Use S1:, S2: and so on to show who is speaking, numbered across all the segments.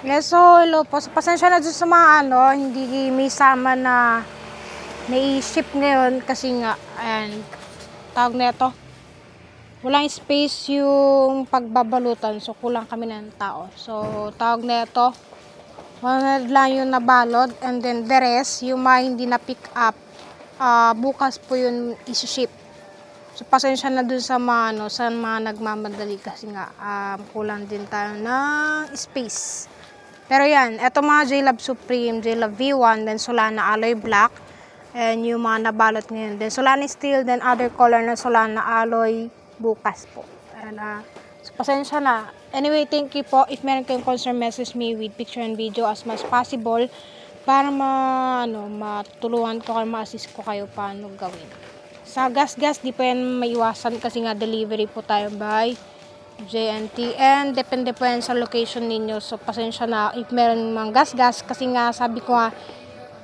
S1: Yes, so hello po. So, pasensya na dun sa mga hindi may sama na nai-ship ngayon kasi nga, ayan, tawag na ito. Walang space yung pagbabalutan. So, kulang kami ng tao. So, tawag na ito. 100 lang yung nabalot and then the rest, yung mga hindi na pick up, bukas po yun isi-ship. So, pasensya na dun sa mga, sa mga nagmamadali kasi nga, kulang din tayo ng space. Pero yan, eto mga J-Love Supreme, J-Love V1, then Solana Alloy Black, and yung mga nabalot ngayon. Then Solana Steel, then other color na Solana Alloy bukas po. And, so, pasensya na. Anyway, thank you po. If meron kayong concern, message me with picture and video as much possible para matulungan ko kayo, ma-assist ko kayo paano gawin. Sa gas-gas, di pa yan maiwasan kasi nga delivery po tayo by JNT and depende po yan sa location ninyo. So, pasensya na if meron mga gas-gas kasi nga sabi ko nga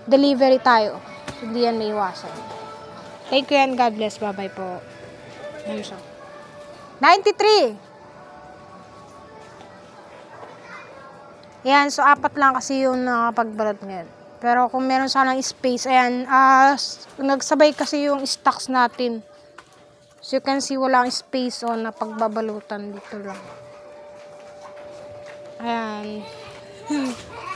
S1: delivery tayo. So, hindi yan maiwasan. Thank you and God bless. Bye-bye po. 93! Yan, so 4 lang kasi yung nakapagbalot ngayon. Pero kung meron sanang space, ayan, nagsabay kasi yung stocks natin. So you can see walang space na pagbabalutan dito lang. Ayan.